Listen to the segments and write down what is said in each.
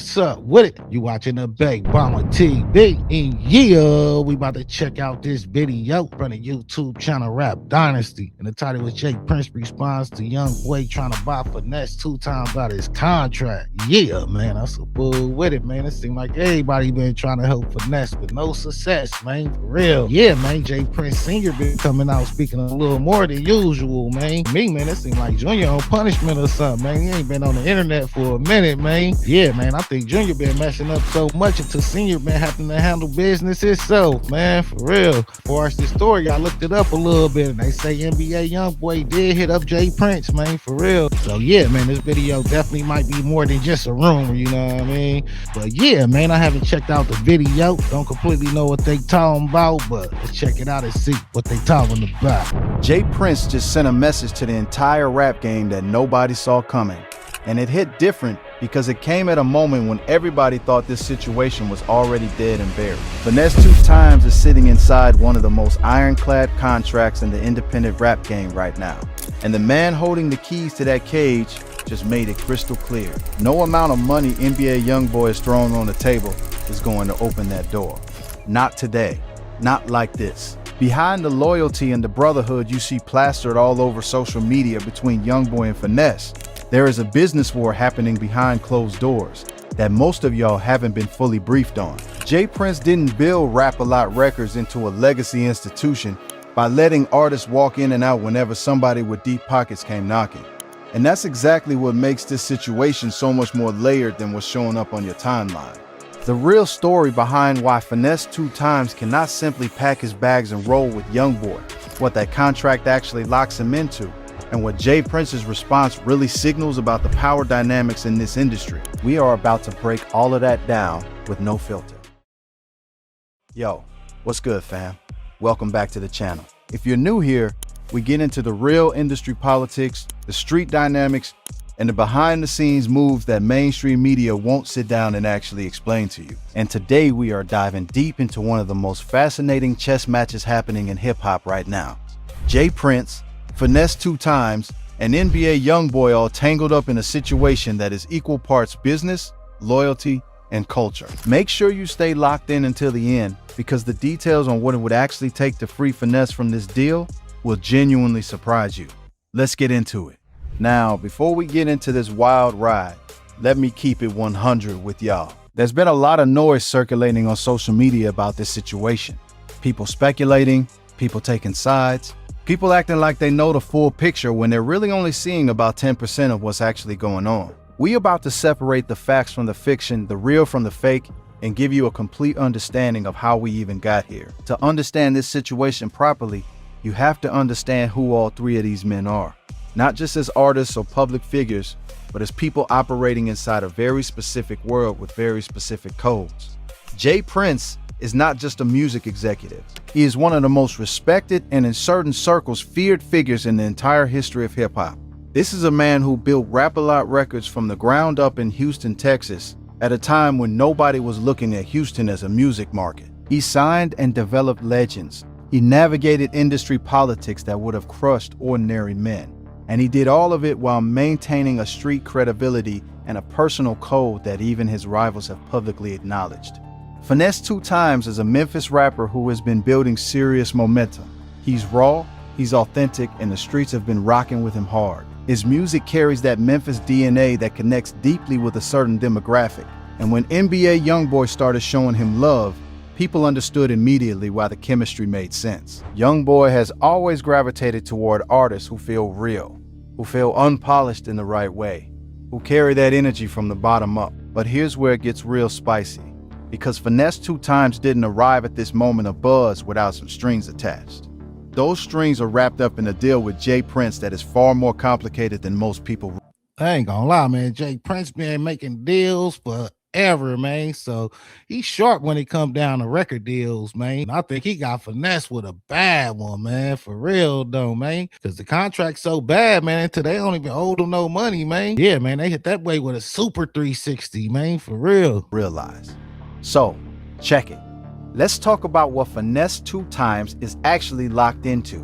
What's up with it? You watching the Big Bomber TV, and yeah, we about to check out this video from the YouTube channel Rap Dynasty, and the title was Jay Prince responds to Youngboy trying to buy Finesse2tymes out his contract. Yeah, man, I'm so full with it, man. It seems like everybody been trying to help Finesse, but no success, man, for real. Yeah, man, Jay Prince Sr. been coming out speaking a little more than usual, man. Me, man, it seems like Junior on punishment or something, man. He ain't been on the internet for a minute, man. Yeah, man, I think Junior been messing up so much until Senior been having to handle business himself, man, for real. As far as the story, I looked it up a little bit, and they say NBA Youngboy did hit up Jay Prince, man, for real. So yeah, man, this video definitely might be more than just a rumor, you know what I mean? But yeah, man, I haven't checked out the video. Don't completely know what they talking about, but let's check it out and see what they talking about. Jay Prince just sent a message to the entire rap game that nobody saw coming. And it hit different because it came at a moment when everybody thought this situation was already dead and buried. Finesse2tymes is sitting inside one of the most ironclad contracts in the independent rap game right now. And the man holding the keys to that cage just made it crystal clear. No amount of money NBA Youngboy is throwing on the table is going to open that door. Not today. Not like this. Behind the loyalty and the brotherhood you see plastered all over social media between Youngboy and Finesse, there is a business war happening behind closed doors that most of y'all haven't been fully briefed on. Jay Prince didn't build Rap-A-Lot Records into a legacy institution by letting artists walk in and out whenever somebody with deep pockets came knocking. And that's exactly what makes this situation so much more layered than what's showing up on your timeline. The real story behind why Finesse2tymes cannot simply pack his bags and roll with Youngboy, what that contract actually locks him into, and what Jay Prince's response really signals about the power dynamics in this industry. We are about to break all of that down with no filter. Yo, what's good, fam? Welcome back to the channel. If you're new here, we get into the real industry politics, the street dynamics, and the behind-the-scenes moves that mainstream media won't sit down and actually explain to you. And today we are diving deep into one of the most fascinating chess matches happening in hip-hop right now. Jay Prince, Finesse2tymes, and NBA Youngboy all tangled up in a situation that is equal parts business, loyalty, and culture. Make sure you stay locked in until the end, because the details on what it would actually take to free Finesse from this deal will genuinely surprise you. Let's get into it. Now, before we get into this wild ride, let me keep it 100 with y'all. There's been a lot of noise circulating on social media about this situation. People speculating, people taking sides, people acting like they know the full picture when they're really only seeing about 10% of what's actually going on. We about to separate the facts from the fiction, the real from the fake, and give you a complete understanding of how we even got here. To understand this situation properly, you have to understand who all three of these men are. Not just as artists or public figures, but as people operating inside a very specific world with very specific codes. Jay Prince is not just a music executive. He is one of the most respected and in certain circles feared figures in the entire history of hip-hop. This is a man who built Rap-A-Lot Records from the ground up in Houston, Texas, at a time when nobody was looking at Houston as a music market. He signed and developed legends. He navigated industry politics that would have crushed ordinary men. And he did all of it while maintaining a street credibility and a personal code that even his rivals have publicly acknowledged. Finesse2tymes is a Memphis rapper who has been building serious momentum. He's raw, he's authentic, and the streets have been rocking with him hard. His music carries that Memphis DNA that connects deeply with a certain demographic. And when NBA Youngboy started showing him love, people understood immediately why the chemistry made sense. Youngboy has always gravitated toward artists who feel real, who feel unpolished in the right way, who carry that energy from the bottom up. But here's where it gets real spicy, because Finesse2tymes didn't arrive at this moment of buzz without some strings attached. Those strings are wrapped up in a deal with Jay Prince that is far more complicated than most people. I ain't gonna lie, man. Jay Prince been making deals forever, man. So he's sharp when it come down to record deals, man. I think he got Finesse with a bad one, man. For real, though, man. Because the contract's so bad, man. Until they don't even owe them no money, man. Yeah, man. They hit that way with a super 360, man. For real. Realize. So, check it. Let's talk about what Finesse2tymes is actually locked into,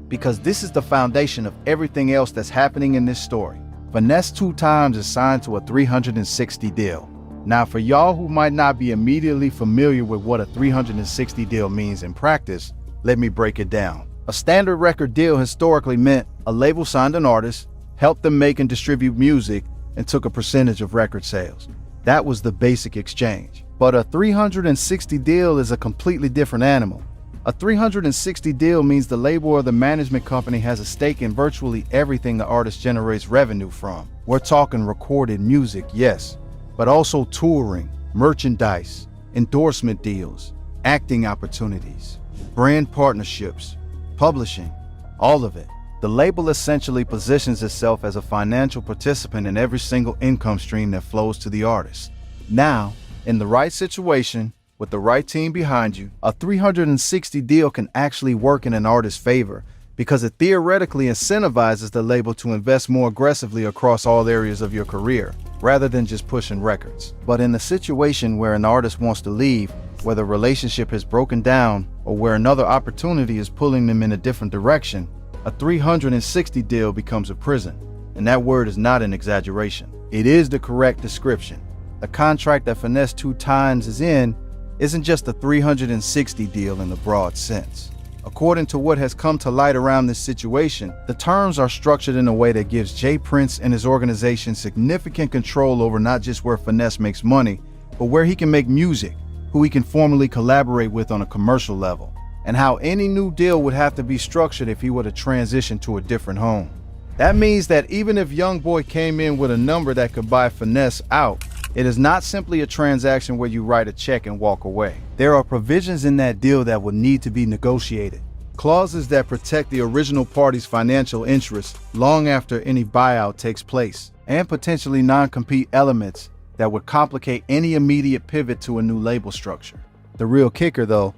because this is the foundation of everything else that's happening in this story. Finesse2tymes is signed to a 360 deal. Now, for y'all who might not be immediately familiar with what a 360 deal means in practice, let me break it down. A standard record deal historically meant a label signed an artist, helped them make and distribute music, and took a percentage of record sales. That was the basic exchange. But a 360 deal is a completely different animal. A 360 deal means the label or the management company has a stake in virtually everything the artist generates revenue from. We're talking recorded music, yes, but also touring, merchandise, endorsement deals, acting opportunities, brand partnerships, publishing, all of it. The label essentially positions itself as a financial participant in every single income stream that flows to the artist. Now, in the right situation, with the right team behind you, a 360 deal can actually work in an artist's favor because it theoretically incentivizes the label to invest more aggressively across all areas of your career, rather than just pushing records. But in a situation where an artist wants to leave, where the relationship has broken down, or where another opportunity is pulling them in a different direction, a 360 deal becomes a prison. And that word is not an exaggeration. It is the correct description. The contract that Finesse2tymes is in isn't just a 360 deal in the broad sense. According to what has come to light around this situation, the terms are structured in a way that gives J. Prince and his organization significant control over not just where Finesse makes money, but where he can make music, who he can formally collaborate with on a commercial level, and how any new deal would have to be structured if he were to transition to a different home. That means that even if Youngboy came in with a number that could buy Finesse out, it is not simply a transaction where you write a check and walk away. There are provisions in that deal that will need to be negotiated. Clauses that protect the original party's financial interests long after any buyout takes place, and potentially non-compete elements that would complicate any immediate pivot to a new label structure. The real kicker though,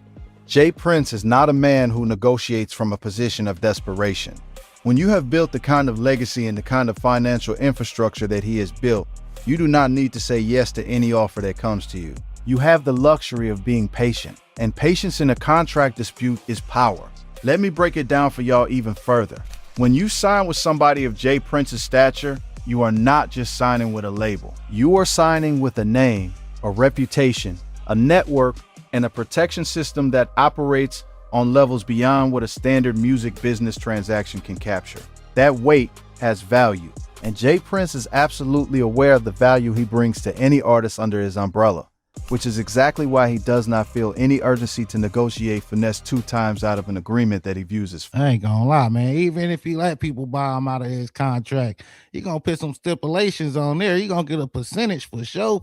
J. Prince is not a man who negotiates from a position of desperation. When you have built the kind of legacy and the kind of financial infrastructure that he has built, you do not need to say yes to any offer that comes to you. You have the luxury of being patient, and patience in a contract dispute is power. Let me break it down for y'all even further. When you sign with somebody of J. Prince's stature, you are not just signing with a label. You are signing with a name, a reputation, a network, and a protection system that operates on levels beyond what a standard music business transaction can capture. That weight has value, and J. Prince is absolutely aware of the value he brings to any artist under his umbrella, which is exactly why he does not feel any urgency to negotiate Finesse2tymes out of an agreement that he views as I ain't gonna lie, man. Even if he let people buy him out of his contract, he gonna put some stipulations on there. He gonna get a percentage for sure,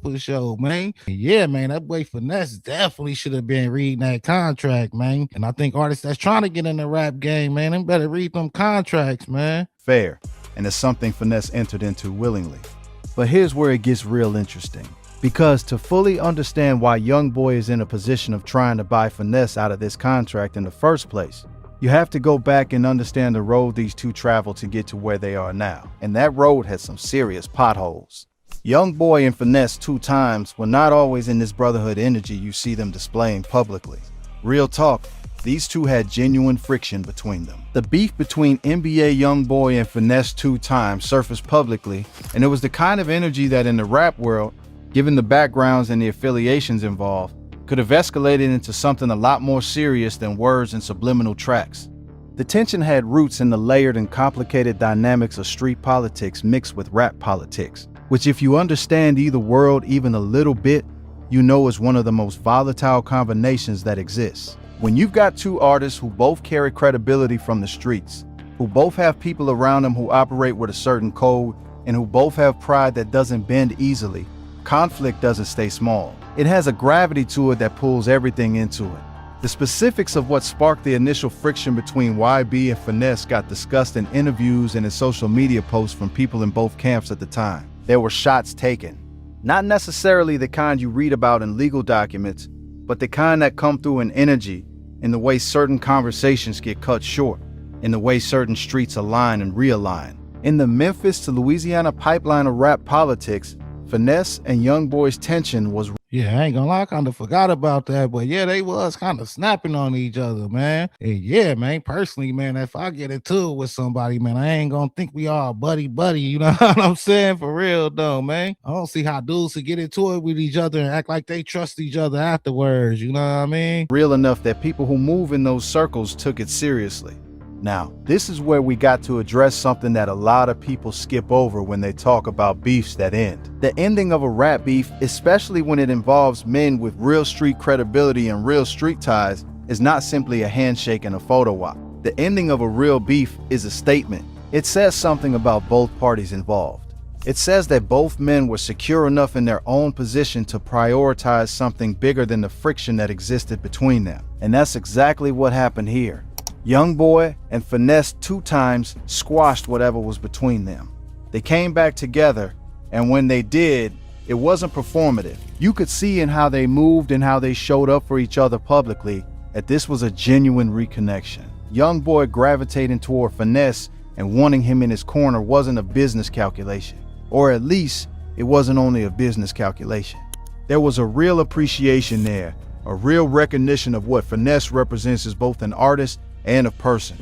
man. Yeah, man, that boy Finesse definitely should have been reading that contract, man. And I think artists that's trying to get in the rap game, man, them better read them contracts, man. fair, and it's something Finesse entered into willingly. But here's where it gets real interesting. Because to fully understand why Youngboy is in a position of trying to buy Finesse out of this contract in the first place, you have to go back and understand the road these two traveled to get to where they are now. And that road has some serious potholes. Youngboy and Finesse2tymes were not always in this brotherhood energy you see them displaying publicly. Real talk, these two had genuine friction between them. The beef between NBA Youngboy and Finesse2tymes surfaced publicly, and it was the kind of energy that in the rap world, given the backgrounds and the affiliations involved, could have escalated into something a lot more serious than words and subliminal tracks. The tension had roots in the layered and complicated dynamics of street politics mixed with rap politics, which if you understand either world even a little bit, you know is one of the most volatile combinations that exists. When you've got two artists who both carry credibility from the streets, who both have people around them who operate with a certain code, and who both have pride that doesn't bend easily, conflict doesn't stay small. It has a gravity to it that pulls everything into it. The specifics of what sparked the initial friction between YB and Finesse got discussed in interviews and in social media posts from people in both camps at the time. There were shots taken. Not necessarily the kind you read about in legal documents, but the kind that come through in energy, in the way certain conversations get cut short, in the way certain streets align and realign. In the Memphis to Louisiana pipeline of rap politics, Finesse and Youngboy's tension was Yeah, I ain't gonna lie, I kind of forgot about that, but yeah, they was kind of snapping on each other, man. And yeah, man, personally, man, if I get into it with somebody, man, I ain't gonna think we all buddy buddy. You know what I'm saying? For real though, man. I don't see how dudes could get into it with each other and act like they trust each other afterwards. You know what I mean? Real enough that people who move in those circles took it seriously. Now, this is where we got to address something that a lot of people skip over when they talk about beefs that end. The ending of a rap beef, especially when it involves men with real street credibility and real street ties, is not simply a handshake and a photo op. The ending of a real beef is a statement. It says something about both parties involved. It says that both men were secure enough in their own position to prioritize something bigger than the friction that existed between them. And that's exactly what happened here. Youngboy and Finesse2tymes squashed whatever was between them. They came back together, and when they did, it wasn't performative. You could see in how they moved and how they showed up for each other publicly that this was a genuine reconnection. Youngboy gravitating toward Finesse and wanting him in his corner wasn't a business calculation, or at least it wasn't only a business calculation. There was a real appreciation there, a real recognition of what Finesse represents as both an artist and a person.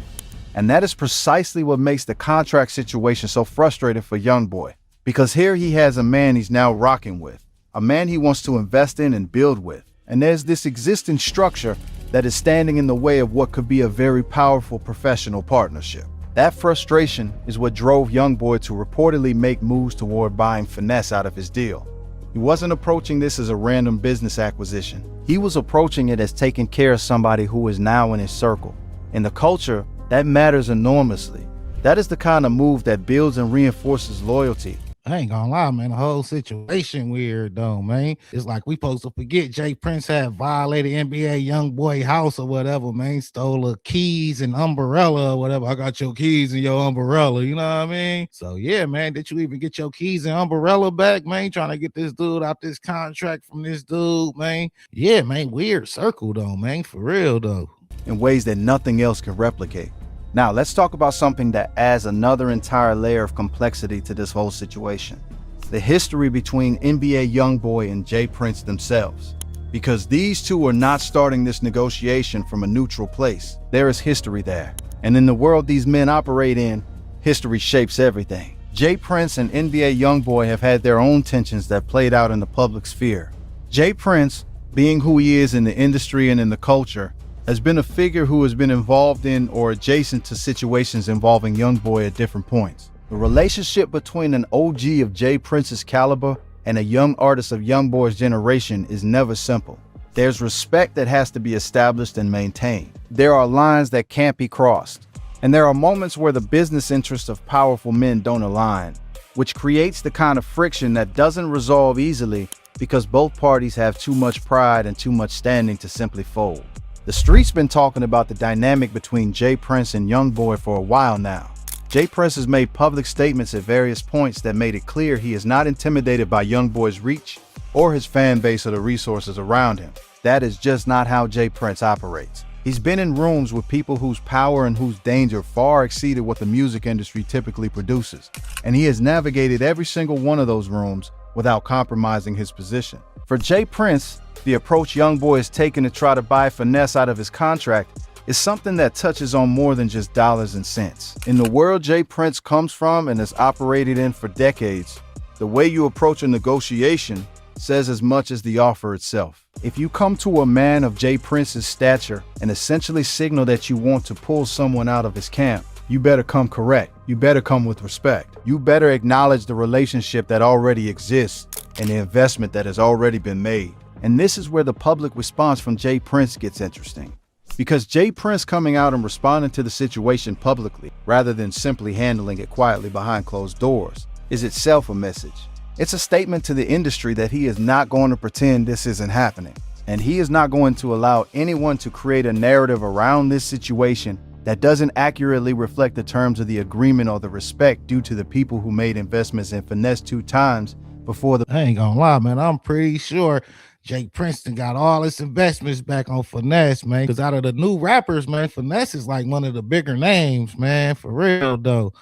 And that is precisely what makes the contract situation so frustrating for Youngboy. Because here he has a man he's now rocking with, a man he wants to invest in and build with. And there's this existing structure that is standing in the way of what could be a very powerful professional partnership. That frustration is what drove Youngboy to reportedly make moves toward buying Finesse out of his deal. He wasn't approaching this as a random business acquisition. He was approaching it as taking care of somebody who is now in his circle. In the culture, that matters enormously. That is the kind of move that builds and reinforces loyalty. I ain't gonna lie, man. The whole situation weird though, man. It's like we supposed to forget Jay Prince had violated NBA Youngboy house or whatever, man. Stole her keys and umbrella or whatever. I got your keys and your umbrella, you know what I mean? So yeah, man. Did you even get your keys and umbrella back, man? Trying to get this dude out this contract from this dude, man. Yeah, man. Weird circle though, man. For real though. In ways that nothing else can replicate. Now, let's talk about something that adds another entire layer of complexity to this whole situation. The history between NBA Youngboy and Jay Prince themselves. Because these two are not starting this negotiation from a neutral place. There is history there. And in the world these men operate in, history shapes everything. Jay Prince and NBA Youngboy have had their own tensions that played out in the public sphere. Jay Prince, being who he is in the industry and in the culture, has been a figure who has been involved in or adjacent to situations involving Youngboy at different points. The relationship between an OG of Jay Prince's caliber and a young artist of Youngboy's generation is never simple. There's respect that has to be established and maintained. There are lines that can't be crossed. And there are moments where the business interests of powerful men don't align, which creates the kind of friction that doesn't resolve easily because both parties have too much pride and too much standing to simply fold. The street's been talking about the dynamic between Jay Prince and Youngboy for a while now. Jay Prince has made public statements at various points that made it clear he is not intimidated by Youngboy's reach or his fan base or the resources around him. That is just not how Jay Prince operates. He's been in rooms with people whose power and whose danger far exceeded what the music industry typically produces, and he has navigated every single one of those rooms without compromising his position. For Jay Prince, the approach Youngboy has taken to try to buy Finesse out of his contract is something that touches on more than just dollars and cents. In the world Jay Prince comes from and has operated in for decades, the way you approach a negotiation says as much as the offer itself. If you come to a man of Jay Prince's stature and essentially signal that you want to pull someone out of his camp, you better come correct. You better come with respect. You better acknowledge the relationship that already exists and the investment that has already been made. And this is where the public response from Jay Prince gets interesting. Because Jay Prince coming out and responding to the situation publicly, rather than simply handling it quietly behind closed doors, is itself a message. It's a statement to the industry that he is not going to pretend this isn't happening. And he is not going to allow anyone to create a narrative around this situation that doesn't accurately reflect the terms of the agreement or the respect due to the people who made investments in Finesse2tymes before the— I ain't gonna lie, man. I'm pretty sure Jay Princeton got all his investments back on Finesse, man. Because out of the new rappers, man, Finesse is like one of the bigger names, man. For real, though.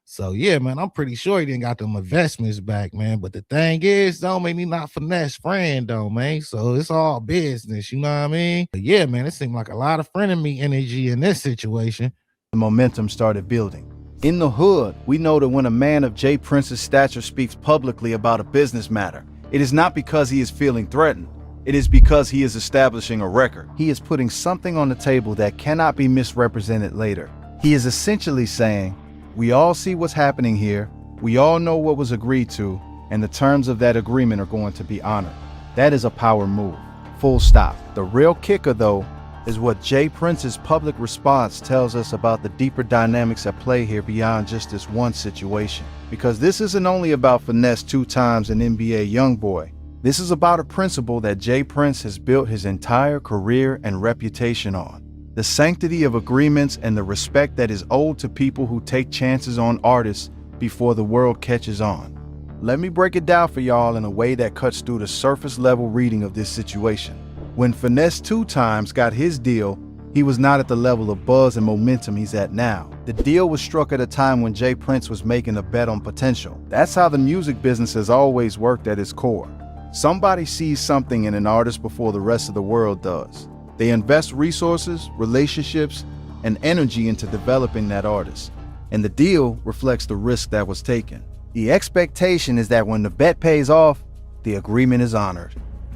So yeah, man, I'm pretty sure he didn't got them investments back, man. But the thing is, don't make me not Finesse friend though, man. So it's all business, you know what I mean? But yeah, man, it seemed like a lot of frenemy energy in this situation. The momentum started building. In the hood, we know that when a man of J. Prince's stature speaks publicly about a business matter, it is not because he is feeling threatened. It is because he is establishing a record. He is putting something on the table that cannot be misrepresented later. He is essentially saying, we all see what's happening here, we all know what was agreed to, and the terms of that agreement are going to be honored. That is a power move. Full stop. The real kicker, though, is what J. Prince's public response tells us about the deeper dynamics at play here beyond just this one situation. Because this isn't only about Finesse2tymes and NBA Youngboy. This is about a principle that J. Prince has built his entire career and reputation on. The sanctity of agreements and the respect that is owed to people who take chances on artists before the world catches on. Let me break it down for y'all in a way that cuts through the surface level reading of this situation. When Finesse2tymes got his deal, he was not at the level of buzz and momentum he's at now. The deal was struck at a time when J. Prince was making a bet on potential. That's how the music business has always worked at its core. Somebody sees something in an artist before the rest of the world does. They invest resources, relationships, and energy into developing that artist. And the deal reflects the risk that was taken. The expectation is that when the bet pays off, the agreement is honored.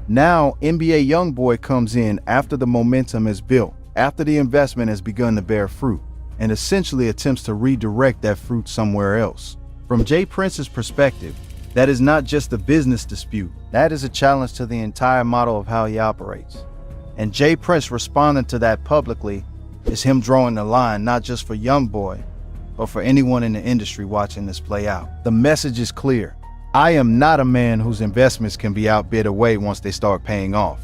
Now, NBA Youngboy comes in after the momentum is built, after the investment has begun to bear fruit, and essentially attempts to redirect that fruit somewhere else. From J. Prince's perspective, that is not just a business dispute. That is a challenge to the entire model of how he operates. And J. Prince responding to that publicly is him drawing the line not just for Youngboy, but for anyone in the industry watching this play out. The message is clear. I am not a man whose investments can be outbid away once they start paying off.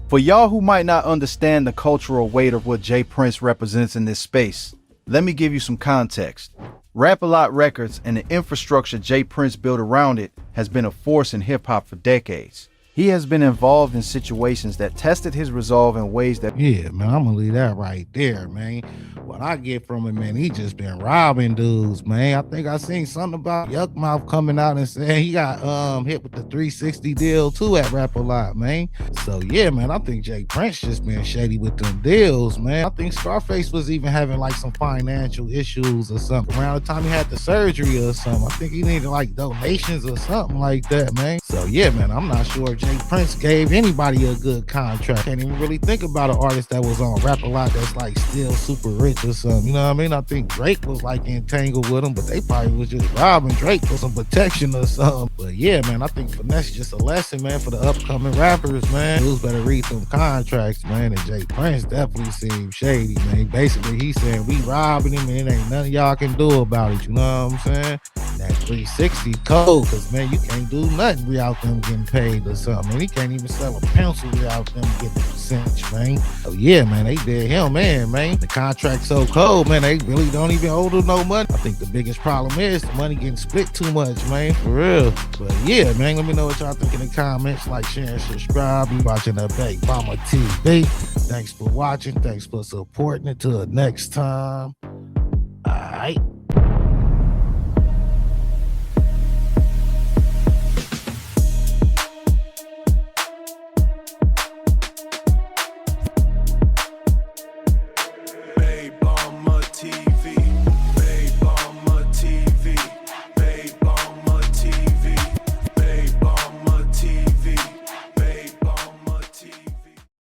For y'all who might not understand the cultural weight of what J. Prince represents in this space, let me give you some context. Rap-A-Lot Records and the infrastructure J. Prince built around it has been a force in hip-hop for decades. He has been involved in situations that tested his resolve in ways that... Yeah, man, I'm gonna leave that right there, man. What I get from him, man, he just been robbing dudes, man. I think I seen something about Yuckmouth coming out and saying he got hit with the 360 deal too at Rap-A-Lot, man. So yeah, man, I think J. Prince just been shady with them deals, man. I think Scarface was even having like some financial issues or something around the time he had the surgery or something. I think he needed like donations or something like that, man. So yeah, man, I'm not sure if J. Prince gave anybody a good contract. Can't even really think about an artist that was on Rap-A-Lot that's like still super rich or something. You know what I mean? I think Drake was like entangled with him, but they probably was just robbing Drake for some protection or something. But yeah, man, I think Finesse is just a lesson, man, for the upcoming rappers, man. Dudes better read them contracts, man. And J. Prince definitely seemed shady, man. Basically, he's saying we robbing him and it ain't nothing y'all can do about it. You know what I'm saying? That 360 cold, because man, you can't do nothing without them getting paid or something. Man, he can't even sell a pencil without them getting a percentage, man. Oh yeah, man, they did him, man. The contract's so cold, man, they really don't even owe them no money. I think the biggest problem is the money getting split too much, man, for real. But yeah, man, let me know what y'all think in the comments. Like, share, and subscribe. You watching the Big Mama TV. Thanks for watching. Thanks for supporting. Until next time. All right.